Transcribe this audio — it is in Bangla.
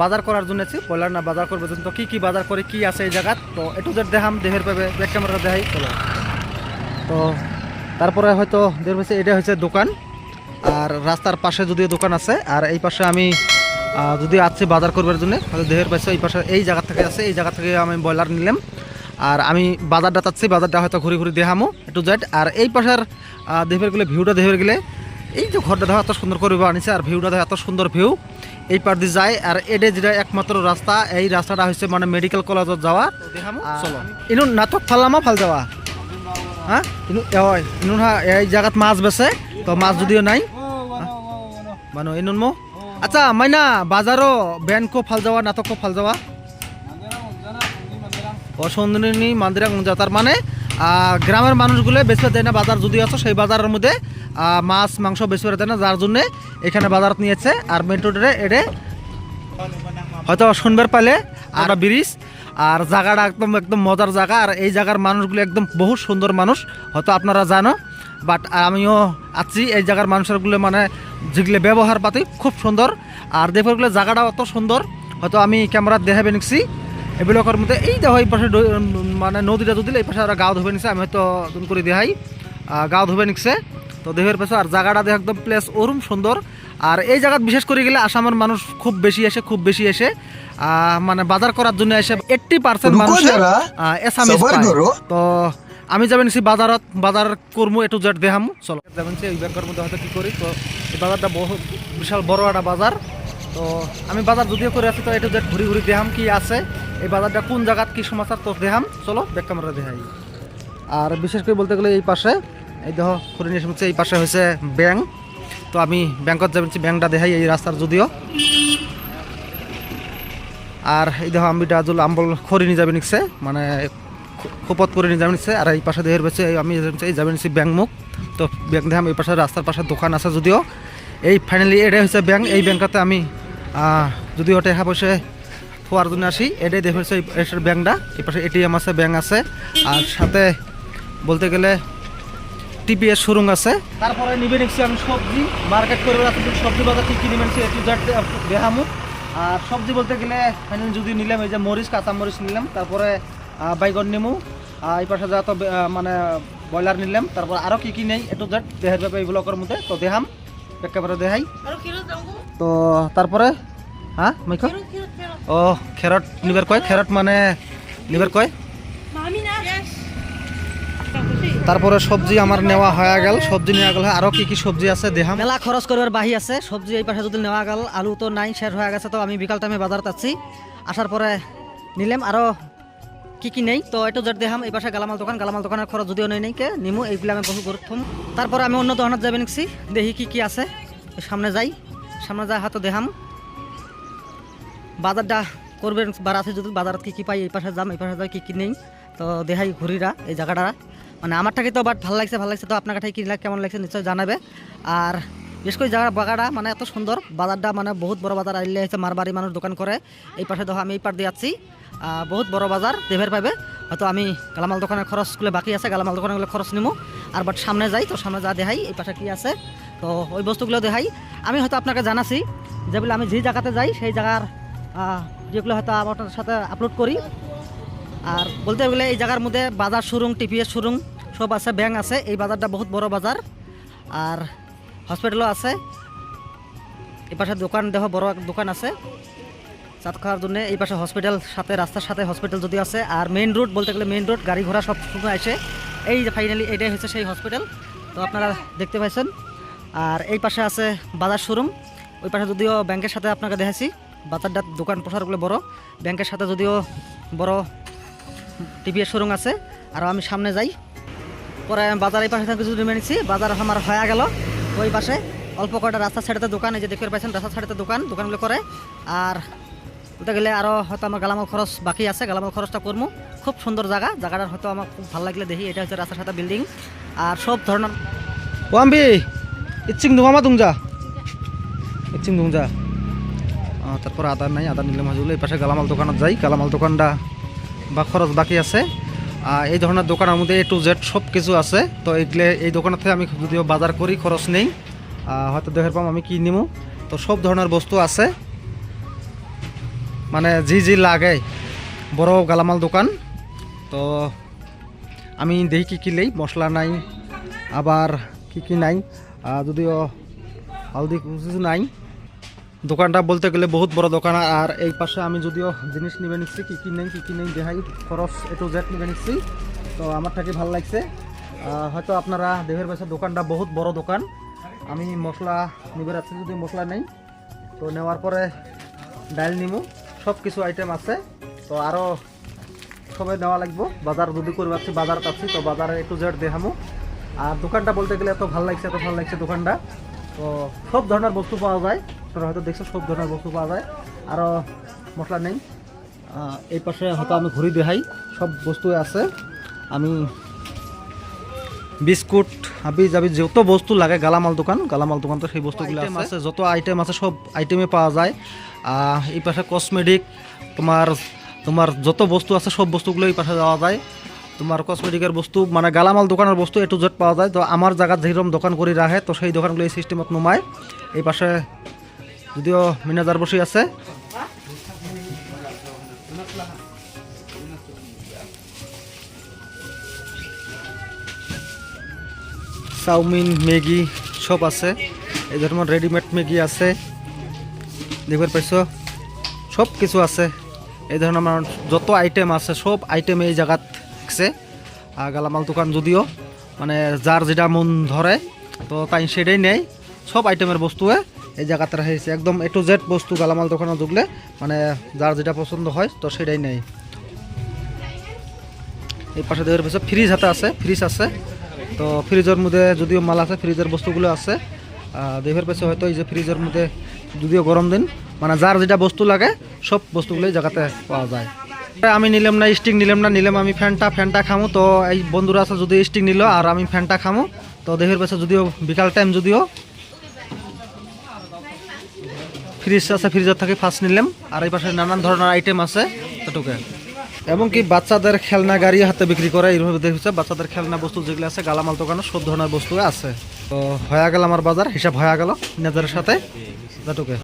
বাজার করার জন্য আছি ব্রয়লার না বাজার করবে তো কি বাজার করে কি আছে এই জায়গাত তো একটু যে দেখাম দেহের পাবে ব্যাক ক্যামেরা দেখাই চলো। তো তারপরে হয়তো দেহের পাশে এটা হচ্ছে দোকান, আর রাস্তার পাশে যদিও দোকান আছে, আর এই পাশে আমি যদি আসছি বাজার করবার জন্য হয়তো দেহের পাশে এই পাশে এই জায়গা থেকে আছে, এই জায়গা থেকে আমি ব্রয়লার নিলাম। আর আমি বাজারটা চাচ্ছি, বাজারটা হয়তো ঘুরে ঘুরে দেখামো একটু জেড। আর এই পাশের দেহের গেলে ভিউটা দেহের গেলে এই যে ঘরটা দেখা এত সুন্দর করে আনিছে, আর ভিউটা দেখা এত সুন্দর ভিউ এই পার দিয়ে যায়। আর এটা যেটা একমাত্র রাস্তা, এই রাস্তাটা হচ্ছে মানে মেডিকেল কলেজত যাওয়া। চলো ইনু নাটক ফাললামা ফাল যাওয়া হ্যাঁ ইনু এই জায়গাত মাছ বেছে, তো মাছ যদিও নাই মানে ইনুন মো আচ্ছা মাইনা বাজারও ব্যানকো ফাল যাওয়া নাটকও ফাল যাওয়া অসন্দনী মান্দিরা গুঞ্জা। তার মানে গ্রামের মানুষগুলো বেশি দেয় না বাজার যদি আছে সেই বাজারের মধ্যে মাছ মাংস বেশি দেয় না, যার জন্যে এখানে বাজার নিয়েছে। আর মেট্রো ট্রেনে এডে হয়তো শুনবার পালে আর ব্রিজ আর জায়গাটা একদম একদম মজার জায়গা। আর এই জায়গার মানুষগুলো একদম বহু সুন্দর মানুষ, হয়তো আপনারা জানো, বাট আমিও আছি এই জায়গার মানুষগুলো মানে যেগুলো ব্যবহার পাতি খুব সুন্দর। আর দেখগুলো জায়গাটা অত সুন্দর, হয়তো আমি ক্যামেরা দেখাবে নিচ্ছি এগুলোর মধ্যে। এই দেখো এই পাশে মানে নদীটা যদি এই পাশে ওরা গাও ধুবে নিচ্ছে, আমি হয়তো দুন করে দেখাই গাও ধুবে নিচ্ছে। তো দেহের পাশে আর জায়গাটা দেখ একদম প্লেস ওরম সুন্দর। আর এই জায়গা বিশেষ করে গেলে আসামের মানুষ খুব বেশি এসে মানে বাজার করার জন্য এসে 80% মানুষ এসামিস পায়। তো আমি যাবেন বাজার করবো একটু জেট দেখাম চলো যাবেন এই ব্যাংকের মধ্যে হয়তো কি করি। তো এই বাজারটা বহুত বিশাল বড় একটা বাজার, তো আমি বাজার যদিও করে আছি তো একটু জেট ঘুরি ঘুরি দেখাম কি আছে এই বাজারটা কোন জায়গাত কি সমাচার তো দেখাম চলো ব্যাক ক্যামেরা দেখাই। আর বিশেষ করে বলতে গেলে এই পাশে এই দেখো ঘুরে নিয়ে শুনছে এই পাশে হয়েছে ব্যাংক, তো আমি ব্যাংকত যাবেন ব্যাংকটা দেখাই এই রাস্তার যদিও। আর এই দেখো আমি ডাজুল আম্বল খড়ি নিয়ে যাবে নিচ্ছে মানে খোপত করে নিয়ে যাবে নিচ্ছে। আর এই পাশে দেহের বেছে আমি এই যাবে নিচ্ছি ব্যাংক মুখ, তো ব্যাংক দেখাম এই পাশে রাস্তার পাশে দোকান আছে যদিও। এই ফাইনালি এটাই হচ্ছে ব্যাংক, এই ব্যাংকটাতে আমি যদিও টাকা পয়সা খোয়ার জন্য আসি, এটাই দেখে হচ্ছে এই ব্যাংকটা। এই পাশে এটিএম আছে, ব্যাংক আছে, আর সাথে বলতে গেলে টিপিএস শোরুম আছে। তারপরে নিবে নিচ্ছি আমি সবজি মার্কেট করে সবজি বাজার কি নিবে নিচ্ছি একটু দেখামু। আর সবজি বলতে গেলে ফাইনালি যদি নিলাম এই যে মরিচ কাঁচা মরিচ নিলাম, তারপরে বাইগন নেমু, এই পাশে যা তো মানে ব্রয়লার নিলাম, তারপর আরও কি নেই একটু দেহের ব্যাপারে এই ব্লকের মধ্যে তো দেখাম একেবারে দেখাই। তো তারপরে হ্যাঁ মাইক ও খেরট নিবার কয়, খেরট মানে নিবার কয়। তারপরে সবজি আমার নেওয়া হয়ে গেল, সবজি নেওয়া গেল। আরো কি সবজি আছে দেখাম, মেলা খরচ করবার বাহি আছে সবজি এই পাশে যদি নেওয়া গেল। আলু তো নাই, শেষ হয়ে গেছে, তো আমি বিকাল টাইমে বাজার যাচ্ছি, আসার পরে নিলাম আরো কি নেই তো একটু জেট দেখাম। এই পাশে গালামাল দোকানের খরচ যদিও নেই কে নিমু, এইগুলো আমি বহু প্রথম। তারপরে আমি অন্য দোকানত যাবে নিচ্ছি, দেখি কি আছে সামনে যাই হয়তো দেখাম বাজারটা করবেন বার আছে যদি বাজারত কি পাই। এই পাশে যাম, এই পাশে যাই কি নেই তো দেখাই ঘুরিরা এই জায়গাটা মানে আমার থেকে তো বাট ভালো লাগছে। তো আপনার কাছে কি কেমন লাগছে নিশ্চয় জানাবে। আর বিশেষ করে জায়গাটা মানে এত সুন্দর, বাজারটা মানে বহুত বড় বাজার আইলে হচ্ছে মারবাড়ি মানুষ দোকান করে। এই পাশে দেখো আমি এই পার দিয়ে যাচ্ছি, বহুত বড় বাজার দেবের পাবে। হয়তো আমি গালামাল দোকানের খরচগুলো বাকি আছে, গালামাল দোকানগুলো খরচ নিমু। আর বাট সামনে যাই, তো সামনে যা দেখাই এই পাশে কি আছে তো ওই বস্তুগুলো দেখাই। আমি হয়তো আপনাকে জানাছি যেগুলো আমি যে জায়গাতে যাই সেই জায়গার যেগুলো হয়তো আমার সাথে আপলোড করি। আর বলতে গেলে এই জায়গার মধ্যে বাজার শোরুম, টিপিএস শোরুম সব আছে, ব্যাংক আছে। এই বাজারটা বহুত বড় বাজার, আর হসপিটালও আছে। এই পাশে দোকান দেখো বড় দোকান আছে চাট খাওয়ার জন্য। এই পাশে হসপিটাল সাথে রাস্তার সাথে হসপিটাল যদি আছে। আর মেইন রোড বলতে গেলে মেইন রোড গাড়ি ঘোড়া সব সময় আসে। এই যে ফাইনালি এটাই হচ্ছে সেই হসপিটাল, তো আপনারা দেখতে পাইছেন। আর এই পাশে আছে বাজার শোরুম, ওই পাশে যদিও ব্যাংকের সাথে আপনাকে দেখাচ্ছি বাজারটা দোকান প্রসারগুলো বড়, ব্যাংকের সাথে যদিও বড় টিপিএস শোরুম আছে। আর আমি সামনে যাই, পরে আমি বাজার এই পাশে থেকে কিছু নেমে নিচ্ছি। বাজার আমার হয়ে গেল, ওই পাশে অল্প কয়টা রাস্তার সাইডেতে দোকান, এই যে দেখতে পাচ্ছেন রাস্তার সাইডেতে দোকানগুলো করে। আর বলতে গেলে আরও হয়তো আমার গালামাল খরচ বাকি আছে, গালামাল খরচটা করবো। খুব সুন্দর জায়গাটা হয়তো আমার খুব ভালো লাগলে দেখি। এটা হচ্ছে রাস্তার সাথে বিল্ডিং আর সব ধরনের ওয়াম্বি ইচ্ছিং দুমা দুংজা তারপর আদার নাই, আদার নিলাম হাজুল। এই পাশে গালামাল দোকানত যাই, গালামাল দোকানটা বা খরচ বাকি আছে। এই ধরনের দোকানের মধ্যে A to Z সব কিছু আছে। তো এইগুলো এই দোকানের থেকে আমি যদিও বাজার করি খরচ নেই, হয়তো দেখে পাম আমি কি নিমু। তো সব ধরনের বস্তু আছে। মানে জি লাগে বড় গালামাল দোকান। তো আমি দেখি কী কী নেই, মশলা নাই, আবার কি নাই, যদিও হলদি কিছু নাই। দোকানটা বলতে গেলে বহুত বড় দোকান। আর এই পাশে আমি যদিও জিনিস নিবে নিচ্ছি, কী কী নেই দেখাই, খরচ A to Z নিবে নিচ্ছি। তো আমার থাকি ভালো লাগছে। হয়তো আপনারা দেখে পাইছে দোকানটা বহুত বড় দোকান। আমি মশলা নিবে রাখছি, যদি মশলা নেই তো নেওয়ার পরে ডাইল নিমু, সব কিছু আইটেম আছে। তো আরও সবাই নেওয়া লাগবো। বাজার যদি করে পাচ্ছি, বাজার পাচ্ছি তো বাজারে A to Z দেখামু। আর দোকানটা বলতে গেলে এত ভালো লাগছে দোকানটা। তো সব ধরনের বস্তু পাওয়া যায়, আপনারা হয়তো দেখছো সব ধরনের বস্তু পাওয়া যায়। আরও মশলা নেই। এই পাশে হয়তো আমি ঘুরি দেখাই, সব বস্তু আছে। আমি বিস্কুট হাবি যাবি যত বস্তু লাগে, গালামাল দোকান তো সেই বস্তুগুলো আছে, যত আইটেম আছে সব আইটেমে পাওয়া যায়। এই পাশে কসমেটিক, তোমার যত বস্তু আছে সব বস্তুগুলো এই পাশে যাওয়া যায়। তোমার কসমেটিকের বস্তু মানে গালামাল দোকানের বস্তু A to Z পাওয়া যায়। তো আমার জায়গাত যেরকম দোকান করে রাখে, তো সেই দোকানগুলো এই সিস্টেমত নমায়। এই পাশে যদিও ম্যানেজার বসে আছে। চাউমিন, ম্যাগি সব আছে। এই ধরনের রেডিমেড ম্যাগি আছে, দেখবার পাইছো, সব কিছু আছে। এই ধরনের যত আইটেম আছে সব আইটেম এই জায়গাত আছে। গালামাল দোকান যদিও মানে যার যেটা মন ধরে তো তাই সেটাই নেয়। সব আইটেমের বস্তুয়ে এই জায়গাতে রাখছে, একদম A to Z বস্তু গালামাল দোকানে ঢুকলে মানে যার যেটা পছন্দ হয় তো সেটাই নেয়। এই পাশে দেখবার পাইছো ফ্রিজ হাতে আছে, ফ্রিজ আছে। তো ফ্রিজের মধ্যে যদিও মাল আছে, ফ্রিজের বস্তুগুলো আছে। দেখবার পাইছো হয়তো এই যে ফ্রিজের মধ্যে যদিও গরম দিন মানে যার যেটা বস্তু লাগে সব বস্তুগুলো এই জায়গাতে পাওয়া যায়। আমি নিলাম না স্টিং, নিলাম আমি ফ্যানটা খামু। তো এই বন্ধুরা আছে যদি স্টিং নিল আর আমি ফ্যানটা খামু। তো দেখবার পাইছো যদিও বিকাল টাইম, যদিও ফ্রিজ আছে, ফ্রিজের থেকে ফার্স্ট নিলাম। আর এই পাশে নানান ধরনের আইটেম আছে এটুকু। এবং কি বাচ্চাদের খেলনা গাড়ি হাতে বিক্রি করে, এইভাবে দেখছে বাচ্চাদের খেলনা বস্তু যেগুলো আছে গালামাল দোকানে সব ধরনের বস্তু আছে। তো হয়ে গেল আমার বাজার হিসাব, হয়ে গেল নেজারের সাথে এটুকু।